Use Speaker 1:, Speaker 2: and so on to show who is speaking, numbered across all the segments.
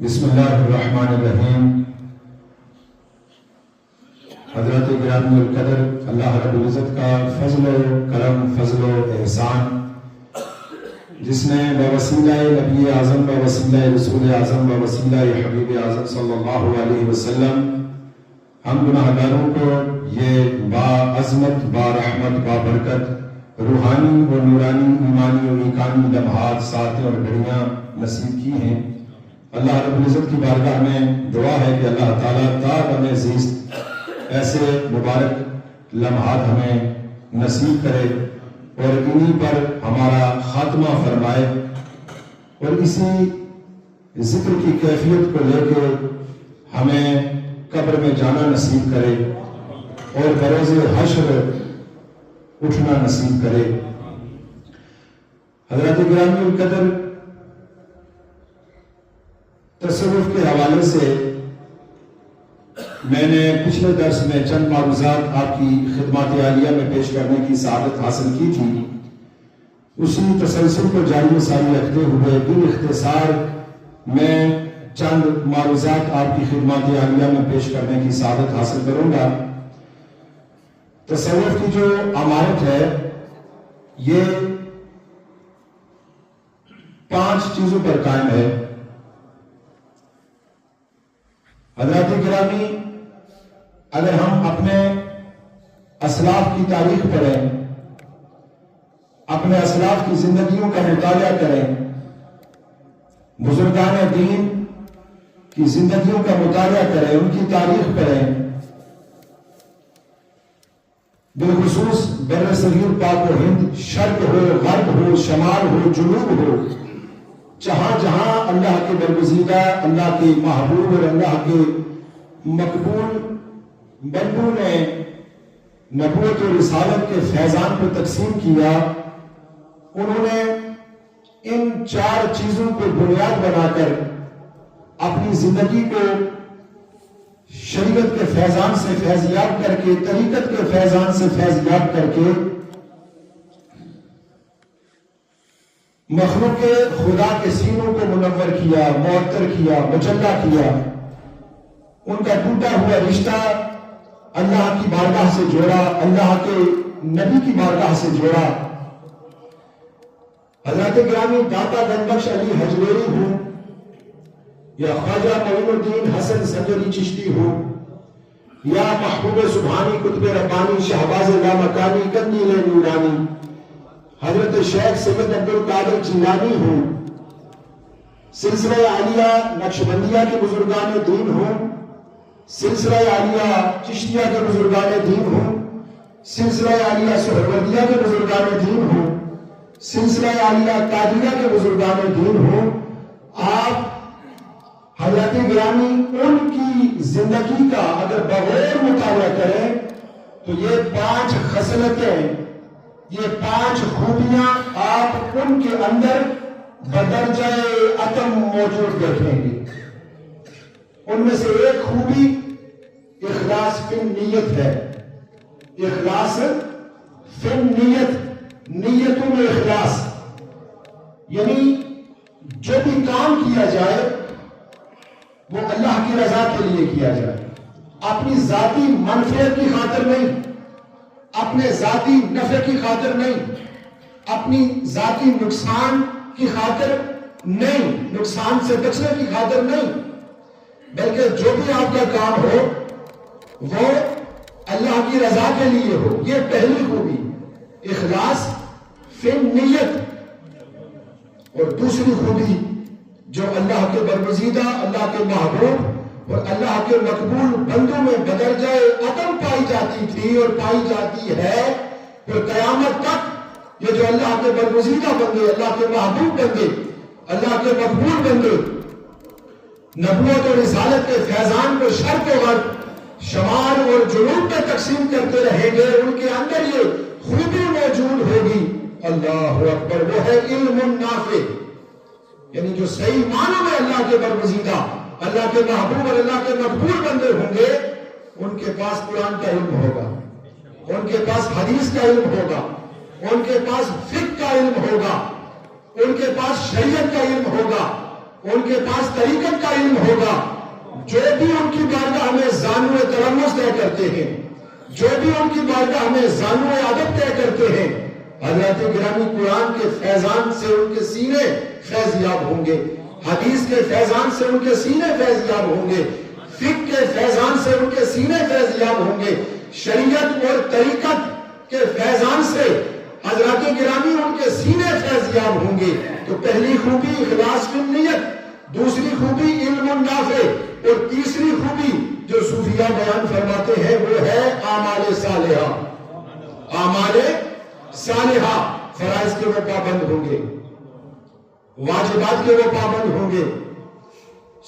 Speaker 1: بسم اللہ الرحمن الرحیم۔ حضرت گرامی القدر اللہ رب العزت کا فضل و کرم، فضل و احسان، جس نے بوسیلہ نبی اعظم، بوسیلہ رسول اعظم، بوسیلہ حبیب اعظم صلی اللہ علیہ وسلم ہم گناہ گاروں کو یہ باعظمت، بارحمت، بابرکت، روحانی و نورانی، ایمانی و ایقانی لمحات، ساعتیں اور گھڑیاں نصیب کی ہیں۔ اللہ رب العزت کی بارگاہ میں دعا ہے کہ اللہ تعالیٰ تا دم زیست ایسے مبارک لمحات ہمیں نصیب کرے اور انہی پر ہمارا خاتمہ فرمائے، اور اسی ذکر کی کیفیت کو لے کے ہمیں قبر میں جانا نصیب کرے اور بروز حشر اٹھنا نصیب کرے۔ حضرت گرامی القدر، تصوف کے حوالے سے میں نے پچھلے درس میں چند معروضات آپ کی خدمات عالیہ میں پیش کرنے کی سعادت حاصل کی تھی۔ اسی تسلسل کو جاری و ساری رکھتے ہوئے باختصار میں چند معروضات آپ کی خدمات عالیہ میں پیش کرنے کی سعادت حاصل کروں گا۔ تصوف کی جو عمارت ہے یہ 5 چیزوں پر قائم ہے۔ حضرات گرامی، اگر ہم اپنے اسلاف کی تاریخ پڑھیں، اپنے اسلاف کی زندگیوں کا مطالعہ کریں، بزرگان دین کی زندگیوں کا مطالعہ کریں، ان کی تاریخ پڑھیں، بالخصوص بر صغیر پاک و ہند، شرق ہو، غرب ہو، شمال ہو، جنوب ہو، جہاں جہاں اللہ کے برگزیدہ، اللہ کے محبوب اور اللہ کے مقبول بندوں نے نبوت و رسالت کے فیضان کو تقسیم کیا، انہوں نے ان 4 چیزوں کو بنیاد بنا کر اپنی زندگی کو شریعت کے فیضان سے فیضیاب کر کے، طریقت کے فیضان سے فیضیاب کر کے مخلوق خدا کے سینوں کو منور کیا، معطر کیا، مجلہ کیا، ان کا ٹوٹا ہوا رشتہ اللہ کی بارگاہ سے جوڑا، اللہ کے نبی کی بارگاہ سے جوڑا۔ حضرت گرامی داتا گنبخش علی حجویری ہوں یا خواجہ معین الدین حسن سنجری چشتی ہوں یا محبوب سبحانی قطب ربانی شہباز لامکانی قندیل نورانی، حضرت شیخ سید عبدالقادر جیلانی ہوں، سلسلہ عالیہ نقشبندیہ کے بزرگان دین ہوں، سلسلہ عالیہ چشتیہ کے بزرگان دین ہوں، سلسلہ عالیہ سہروردیہ کے بزرگان دین ہوں، سلسلہ عالیہ قادریہ کے بزرگان دین ہوں، آپ حضرت گرامی ان کی زندگی کا اگر بغور مطالعہ کریں تو یہ 5 خصلتیں، یہ 5 خوبیاں آپ ان کے اندر بدرجہ اتم موجود دیکھیں گے۔ ان میں سے ایک خوبی اخلاص فی نیت ہے۔ اخلاص فی نیت، نیتوں میں اخلاص، یعنی جو بھی کام کیا جائے وہ اللہ کی رضا کے لیے کیا جائے، اپنی ذاتی منفعت کی خاطر نہیں، اپنے ذاتی نفع کی خاطر نہیں، اپنی ذاتی نقصان کی خاطر نہیں، نقصان سے بچنے کی خاطر نہیں، بلکہ جو بھی آپ کا کام ہو وہ اللہ کی رضا کے لیے ہو۔ یہ پہلی خوبی اخلاص فی نیت۔ اور دوسری خوبی جو اللہ کے برگزیدہ، اللہ کے محبوب اور اللہ کے مقبول بندوں میں بدرجہ اتم پائی جاتی تھی اور پائی جاتی ہے، اور قیامت تک یہ جو اللہ کے برگزیدہ بندے، اللہ کے محبوب بندے، اللہ کے مقبول بندے نبوت اور رسالت کے فیضان کو شرق و غرب، شمال اور جنوب میں تقسیم کرتے رہیں گے، ان کے اندر یہ خوبی موجود ہوگی۔ اللہ اکبر، وہ ہے علم نافع، یعنی جو صحیح معنوں میں اللہ کے برگزیدہ، اللہ کے محبوب اور اللہ کے مقبول بندے ہوں گے، ان کے پاس قرآن کا علم ہوگا، ان کے پاس حدیث کا علم ہوگا، ان کے پاس فقہ کا علم ہوگا، ان کے پاس شریعت کا علم ہوگا، ان کے پاس طریقت کا علم ہوگا، جو بھی ان کی بارگاہ میں زانو تلمس طے کرتے ہیں، جو بھی ان کی بارگاہ میں زانو ادب طے کرتے ہیں، حضرات گرامی قرآن کے فیضان سے ان کے سینے فیض یاب ہوں گے، حدیث کے فیضان سے ان کے سینے فیض یاب ہوں گے، فقہ کے فیضان سے ان کے سینے فیض یاب ہوں گے، شریعت اور طریقت کے فیضان سے حضرات گرامی ان کے سینے فیض یاب ہوں گے۔ تو پہلی خوبی اخلاص فی النیت، دوسری خوبی علم نافع، اور تیسری خوبی جو صوفیہ بیان فرماتے ہیں وہ ہے اعمال صالحہ۔ اعمال صالحہ، فرائض کے وہ پابند ہوں گے، واجبات کے وہ پابند ہوں گے،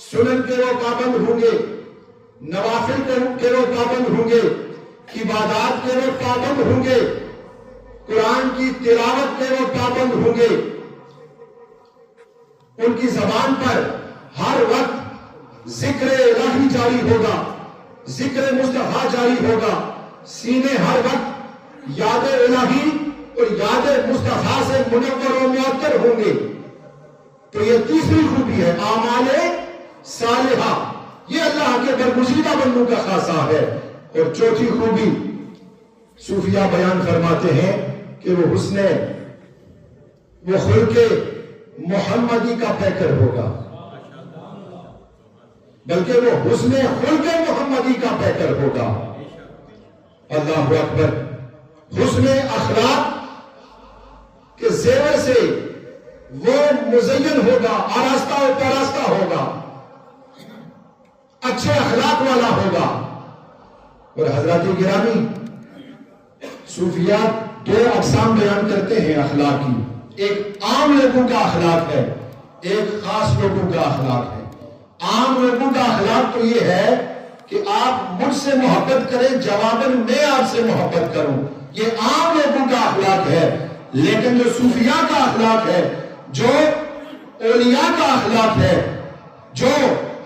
Speaker 1: سنن کے وہ پابند ہوں گے، نوافل کے وہ پابند ہوں گے، عبادات کے وہ پابند ہوں گے، قرآن کی تلاوت کے وہ پابند ہوں گے، ان کی زبان پر ہر وقت ذکر الہی جاری ہوگا، ذکر مصطفیٰ جاری ہوگا، سینے ہر وقت یاد الہی اور یاد مصطفیٰ سے منور و معطر ہوں گے۔ تو یہ تیسری خوبی ہے اعمال صالحہ، یہ اللہ کے برگزیدہ بندوں کا خاصہ ہے۔ اور چوتھی خوبی صوفیہ بیان فرماتے ہیں کہ وہ حسن، وہ خلق محمدی کا پیکر ہوگا، بلکہ وہ حسن خلق محمدی کا پیکر ہوگا۔ اللہ اکبر۔ حسن اخلاق کے زیور سے وہ مزین ہوگا، آراستہ و پاراستہ ہوگا، اچھے اخلاق والا ہوگا۔ اور حضرات گرامی صوفیہ دو اقسام بیان کرتے ہیں اخلاق کی، ایک عام لوگوں کا اخلاق ہے، ایک خاص لوگوں کا اخلاق ہے۔ عام لوگوں کا اخلاق تو یہ ہے کہ آپ مجھ سے محبت کریں، جواباً میں آپ سے محبت کروں، یہ عام لوگوں کا اخلاق ہے۔ لیکن جو صوفیہ کا اخلاق ہے، جو اولیاء کا اخلاق ہے، جو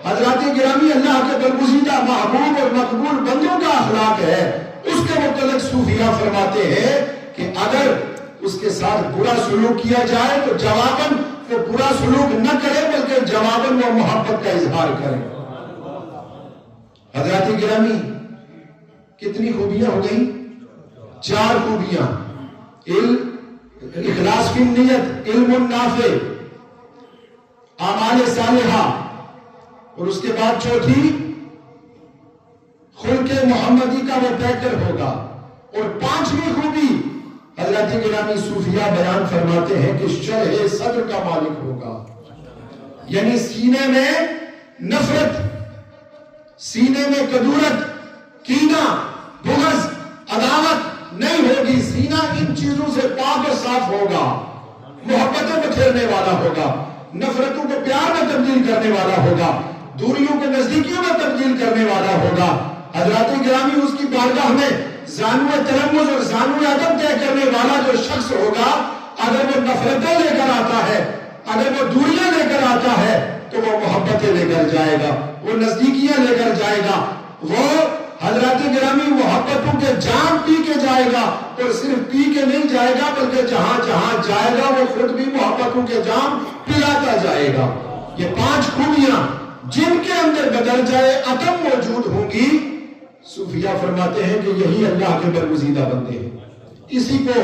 Speaker 1: حضرات گرامی اللہ کے برگزیدہ محبوب اور مقبول بندوں کا اخلاق ہے، اس کے متعلق صوفیہ فرماتے ہیں کہ اگر اس کے ساتھ برا سلوک کیا جائے تو جواباً وہ برا سلوک نہ کرے، بلکہ جواباً وہ محبت کا اظہار کرے۔ حضرات گرامی کتنی خوبیاں ہو گئیں؟ 4 خوبیاں، اخلاص فی النیت، علم نافع، اعمال صالحہ، اور اس کے بعد چوتھی خلق محمدی کا وہ پیکر ہوگا، اور 5ویں خوبی حضرت گرامی صوفیہ بیان فرماتے ہیں کہ شرح صدر کا مالک ہوگا، یعنی سینے میں نفرت، سینے میں کدورت، کینہ، بغض، عداوت نہیں ہوگی، سینہ ان چیزوں سے پاک و صاف ہوگا، محبتوں کو پھیرنے والا ہوگا، نفرتوں کو پیار میں تبدیل کرنے والا ہوگا، دوریوں کو نزدیکیوں میں تبدیل کرنے والا ہوگا۔ حضرات گرامی اس کی بارگاہ میں زانو تلمس اور زانو ادب طے کرنے والا جو شخص ہوگا، اگر وہ نفرتیں لے کر آتا ہے، اگر وہ دوریاں لے کر آتا ہے، تو وہ محبتیں لے کر جائے گا، وہ نزدیکیاں لے کر جائے گا، وہ حضرات گرامی محبتوں کے جام پی کے جائے گا، اور صرف پی کے نہیں جائے گا بلکہ جہاں جہاں جائے گا وہ خود بھی محبتوں کے جام پلاتا جائے گا۔ یہ 5 خوبیاں جن کے اندر بدل جائے عدم موجود ہوں گی، صوفیہ فرماتے ہیں کہ یہی اللہ کے برگزیدہ بندے ہیں، اسی کو